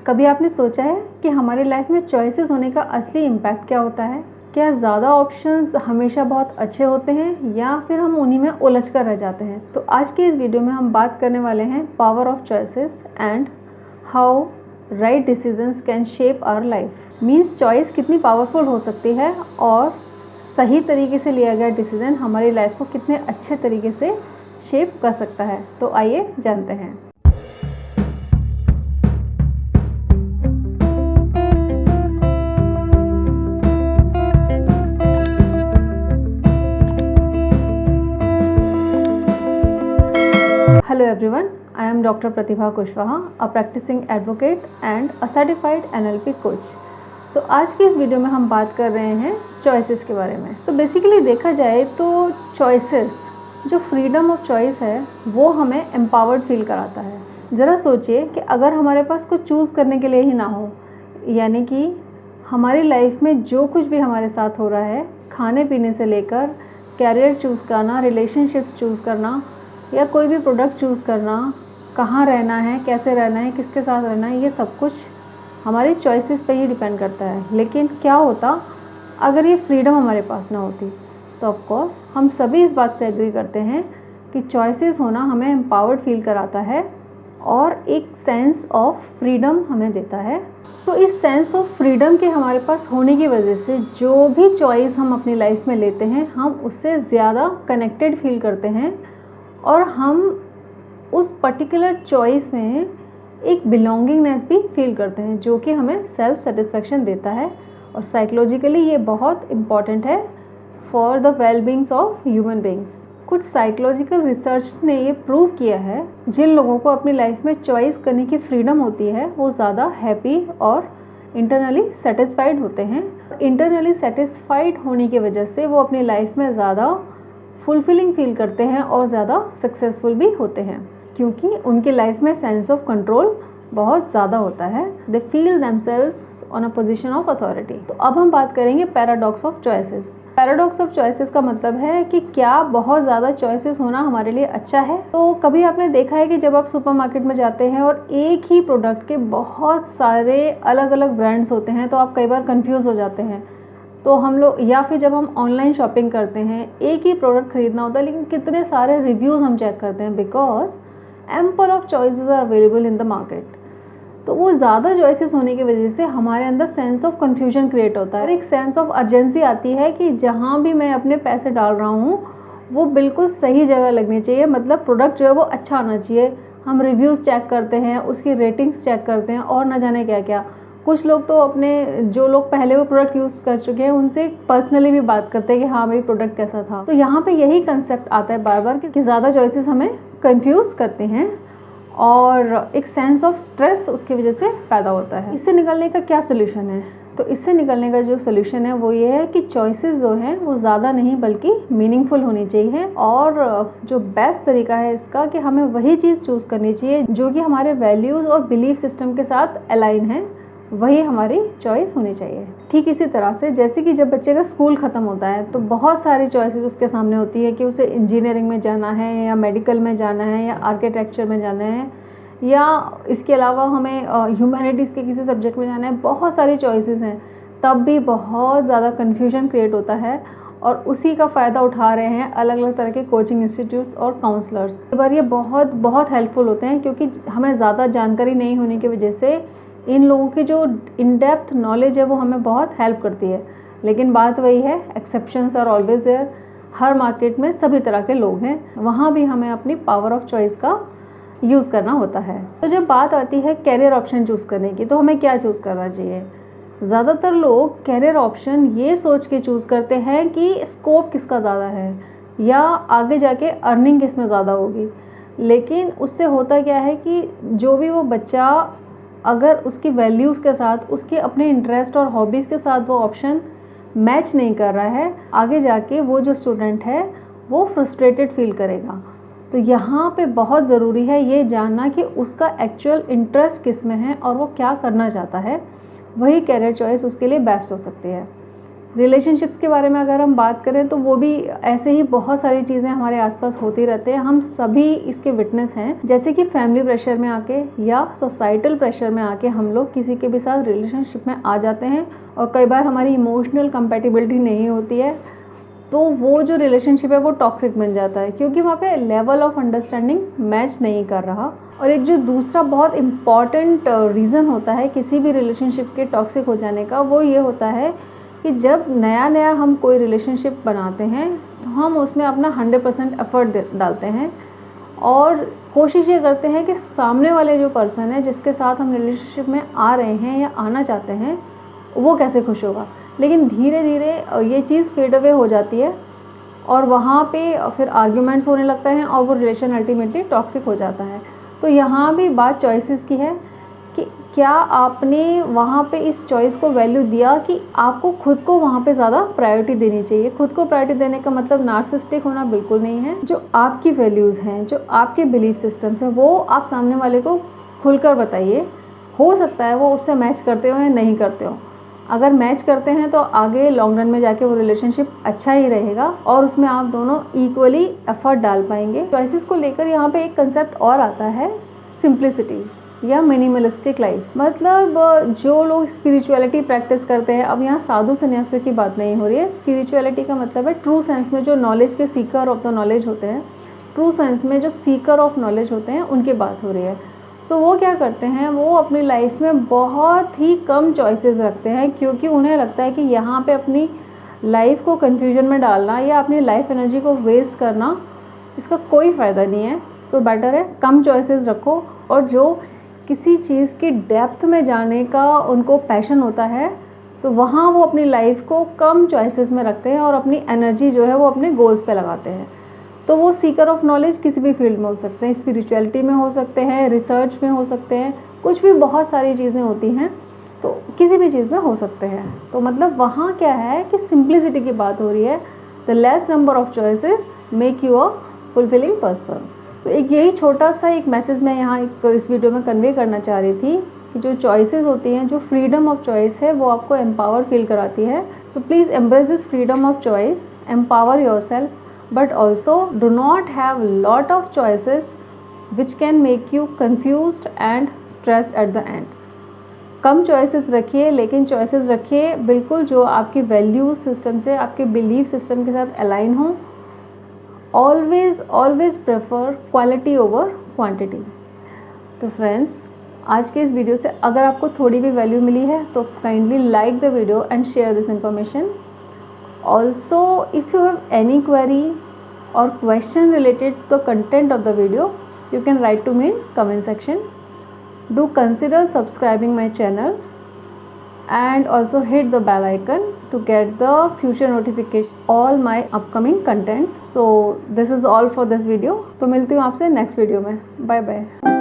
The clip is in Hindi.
कभी आपने सोचा है कि हमारी लाइफ में चॉइसेस होने का असली इम्पैक्ट क्या होता है? क्या ज़्यादा ऑप्शंस हमेशा बहुत अच्छे होते हैं या फिर हम उन्हीं में उलझ कर रह जाते हैं? तो आज की इस वीडियो में हम बात करने वाले हैं power of choices and how right decisions can shape our life. Means choice कितनी पावरफुल हो सकती है और सही तरीके से लिया गया डिसीजन हमारी लाइफ को कितने अच्छे तरीके से शेप कर सकता है। तो आइए जानते हैं। Hello everyone, I am Dr. Pratibha Kushwaha, a practicing advocate and a certified NLP coach। तो आज की इस वीडियो में हम बात कर रहे हैं चॉइसेस के बारे में। तो बेसिकली देखा जाए तो चॉइसेस, जो फ्रीडम ऑफ चॉइस है वो हमें एम्पावर्ड फील कराता है। ज़रा सोचिए कि अगर हमारे पास कुछ चूज़ करने के लिए ही ना हो, यानी कि हमारी लाइफ में जो कुछ भी हमारे साथ हो रहा है, खाने पीने से लेकर कैरियर चूज़ करना, रिलेशनशिप्स चूज़ करना या कोई भी प्रोडक्ट चूज़ करना, कहाँ रहना है, कैसे रहना है, किसके साथ रहना है, ये सब कुछ हमारी चॉइसेस पे ही डिपेंड करता है। लेकिन क्या होता अगर ये फ्रीडम हमारे पास ना होती? तो ऑफ कोर्स हम सभी इस बात से एग्री करते हैं कि चॉइसेस होना हमें एम्पावर्ड फील कराता है और एक सेंस ऑफ फ्रीडम हमें देता है। तो इस सेंस ऑफ फ्रीडम के हमारे पास होने की वजह से जो भी चॉइस हम अपनी लाइफ में लेते हैं, हम उससे ज़्यादा कनेक्टेड फील करते हैं और हम उस पर्टिकुलर चॉइस में एक बिलोंगिंगनेस भी फील करते हैं, जो कि हमें सेल्फ सेटिस्फेक्शन देता है। और साइकोलॉजिकली ये बहुत इम्पॉर्टेंट है for the well beings of human beings. कुछ साइकोलॉजिकल रिसर्च ने ये प्रूव किया है, जिन लोगों को अपनी लाइफ में चॉइस करने की फ्रीडम होती है वो ज़्यादा हैप्पी और इंटरनली सेटिस्फाइड होते हैं। इंटरनली सेटिस्फाइड होने की वजह से वो अपनी लाइफ में ज़्यादा फुलफिलिंग फील करते हैं और ज़्यादा सक्सेसफुल भी होते हैं, क्योंकि उनकी लाइफ में सेंस ऑफ कंट्रोल बहुत ज़्यादा होता है। They feel themselves on a position of authority. तो अब हम बात करेंगे paradox of choices. Paradox of choices का मतलब है कि क्या बहुत ज़्यादा चॉइसेस होना हमारे लिए अच्छा है? तो कभी आपने देखा है कि जब आप सुपरमार्केट में जाते हैं और एक ही प्रोडक्ट के बहुत सारे अलग अलग ब्रांड्स होते हैं, तो आप कई बार कंफ्यूज हो जाते हैं। तो हम लोग, या फिर जब हम ऑनलाइन शॉपिंग करते हैं, एक ही प्रोडक्ट खरीदना होता है लेकिन कितने सारे रिव्यूज़ हम चेक करते हैं, because ample of choices are available in the market. तो वो ज़्यादा चॉइसेस होने की वजह से हमारे अंदर सेंस ऑफ कन्फ्यूजन क्रिएट होता है, एक सेंस ऑफ अर्जेंसी आती है कि जहाँ भी मैं अपने पैसे डाल रहा हूँ वो बिल्कुल सही जगह लगनी चाहिए, मतलब प्रोडक्ट जो है वो अच्छा आना चाहिए। हम रिव्यूज़ चेक करते हैं, उसकी रेटिंग्स चेक करते हैं और न जाने क्या क्या। कुछ लोग तो अपने, जो लोग पहले वो प्रोडक्ट यूज़ कर चुके हैं, उनसे पर्सनली भी बात करते हैं कि हाँ भाई प्रोडक्ट कैसा था। तो यहाँ पे यही कंसेप्ट आता है बार बार कि ज़्यादा चॉइसेस हमें कंफ्यूज करते हैं और एक सेंस ऑफ स्ट्रेस उसकी वजह से पैदा होता है। इससे निकलने का क्या सोल्यूशन है? तो इससे निकलने का जो सोल्यूशन है वो ये है कि चॉइसेस जो हैं वो ज़्यादा नहीं बल्कि मीनिंगफुल होनी चाहिए। और जो बेस्ट तरीका है इसका कि हमें वही चीज़ चूज़ करनी चाहिए जो कि हमारे वैल्यूज़ और बिलीफ सिस्टम के साथ अलाइन है, वही हमारी चॉइस होनी चाहिए। ठीक इसी तरह से जैसे कि जब बच्चे का स्कूल ख़त्म होता है तो बहुत सारी चॉइसेस उसके सामने होती है कि उसे इंजीनियरिंग में जाना है या मेडिकल में जाना है या आर्किटेक्चर में जाना है या इसके अलावा हमें ह्यूमैनिटीज़ के किसी सब्जेक्ट में जाना है। बहुत सारी चॉइसेस हैं, तब भी बहुत ज़्यादा कन्फ्यूजन क्रिएट होता है और उसी का फ़ायदा उठा रहे हैं अलग अलग तरह के कोचिंग इंस्टीट्यूट्स और काउंसलर्स। कई बार ये बहुत बहुत हेल्पफुल होते हैं, क्योंकि हमें ज़्यादा जानकारी नहीं होने की वजह से इन लोगों की जो इन डेप्थ नॉलेज है वो हमें बहुत हेल्प करती है। लेकिन बात वही है, एक्सेप्शंस आर ऑलवेज देयर। हर मार्केट में सभी तरह के लोग हैं, वहाँ भी हमें अपनी पावर ऑफ चॉइस का यूज़ करना होता है। तो जब बात आती है कैरियर ऑप्शन चूज़ करने की, तो हमें क्या चूज़ करना चाहिए? ज़्यादातर लोग कैरियर ऑप्शन ये सोच के चूज़ करते हैं कि स्कोप किसका ज़्यादा है या आगे जाके अर्निंग किस में ज़्यादा होगी। लेकिन उससे होता क्या है कि जो भी वो बच्चा, अगर उसकी वैल्यूज़ के साथ, उसके अपने इंटरेस्ट और हॉबीज़ के साथ वो ऑप्शन मैच नहीं कर रहा है, आगे जाके वो जो स्टूडेंट है वो फ्रस्ट्रेटेड फील करेगा। तो यहाँ पे बहुत ज़रूरी है ये जानना कि उसका एक्चुअल इंटरेस्ट किस में है और वो क्या करना चाहता है, वही कैरियर चॉइस उसके लिए बेस्ट हो सकती है। रिलेशनशिप्स के बारे में अगर हम बात करें तो वो भी ऐसे ही बहुत सारी चीज़ें हमारे आसपास होती रहते हैं, हम सभी इसके विटनेस हैं। जैसे कि फैमिली प्रेशर में आके या सोसाइटल प्रेशर में आके हम लोग किसी के भी साथ रिलेशनशिप में आ जाते हैं और कई बार हमारी इमोशनल कंपैटिबिलिटी नहीं होती है, तो वो जो रिलेशनशिप है वो टॉक्सिक बन जाता है, क्योंकि वहाँ पे लेवल ऑफ अंडरस्टैंडिंग मैच नहीं कर रहा। और एक जो दूसरा बहुत इम्पॉर्टेंट रीज़न होता है किसी भी रिलेशनशिप के टॉक्सिक हो जाने का, वो ये होता है कि जब नया नया हम कोई रिलेशनशिप बनाते हैं तो हम उसमें अपना 100% एफर्ट डालते हैं और कोशिश ये करते हैं कि सामने वाले जो पर्सन है जिसके साथ हम रिलेशनशिप में आ रहे हैं या आना चाहते हैं वो कैसे खुश होगा। लेकिन धीरे धीरे ये चीज़ फेड अवे हो जाती है और वहाँ पे फिर आर्ग्यूमेंट्स होने लगते हैं और वो रिलेशन अल्टीमेटली टॉक्सिक हो जाता है। तो यहाँ भी बात चॉइसेस की है कि क्या आपने वहाँ पे इस चॉइस को वैल्यू दिया कि आपको खुद को वहाँ पे ज़्यादा प्रायोरिटी देनी चाहिए। खुद को प्रायोरिटी देने का मतलब नार्सिसिस्टिक होना बिल्कुल नहीं है। जो आपकी वैल्यूज़ हैं, जो आपके बिलीफ सिस्टम्स हैं, वो आप सामने वाले को खुलकर बताइए। हो सकता है वो उससे मैच करते हो या नहीं करते हो। अगर मैच करते हैं तो आगे लॉन्ग रन में जाके वो रिलेशनशिप अच्छा ही रहेगा और उसमें आप दोनों इक्वली एफर्ट डाल पाएंगे। चॉइसेस को लेकर यहाँ पे एक कंसेप्ट और आता है, सिंप्लिसिटी या मिनिमलिस्टिक लाइफ। मतलब जो लोग स्पिरिचुअलिटी प्रैक्टिस करते हैं, अब यहाँ साधु संन्यासियों की बात नहीं हो रही है। स्पिरिचुअलिटी का मतलब है ट्रू सेंस में जो नॉलेज के सीकर ऑफ द नॉलेज होते हैं, ट्रू सेंस में जो सीकर ऑफ नॉलेज होते हैं, उनकी बात हो रही है। तो वो क्या करते हैं, वो अपनी लाइफ में बहुत ही कम चॉइसेस रखते हैं, क्योंकि उन्हें लगता है कि यहाँ पे अपनी लाइफ को कंफ्यूजन में डालना या अपनी लाइफ एनर्जी को वेस्ट करना, इसका कोई फ़ायदा नहीं है। तो बेटर है कम चॉइसेस रखो। और जो किसी चीज़ की डेप्थ में जाने का उनको पैशन होता है, तो वहाँ वो अपनी लाइफ को कम चॉइसेस में रखते हैं और अपनी एनर्जी जो है वो अपने गोल्स पे लगाते हैं। तो वो सीकर ऑफ नॉलेज किसी भी फील्ड में हो सकते हैं, स्पिरिचुअलिटी में हो सकते हैं, रिसर्च में हो सकते हैं, कुछ भी बहुत सारी चीज़ें होती हैं, तो किसी भी चीज़ में हो सकते हैं। तो मतलब वहाँ क्या है कि सिंप्लिसिटी की बात हो रही है। The less number of choices make you a fulfilling person. तो एक यही छोटा सा एक मैसेज मैं यहाँ इस वीडियो में कन्वे करना चाह रही थी कि जो चॉइसेस होती हैं, जो फ्रीडम ऑफ चॉइस है, वो आपको एम्पावर फील कराती है। So please embrace this freedom of choice, empower yourself, but also do not have lot of choices which can make you confused and stressed at the end। Come choices रखिए, लेकिन चॉइसेस रखिए बिल्कुल जो आपकी वैल्यू सिस्टम से, आपके बिलीफ सिस्टम के साथ अलाइन हो। Always prefer quality over quantity. तो फ्रेंड्स, आज के इस वीडियो से अगर आपको थोड़ी भी वैल्यू मिली है तो kindly like the video and share this information. Also, if you have any query or question related to the content of the video, you can write to me in comment section. Do consider subscribing my channel and also hit the bell icon to get the future notification all my upcoming contents. So this is all for this video. तो मिलती हूँ आपसे next video में. Bye bye.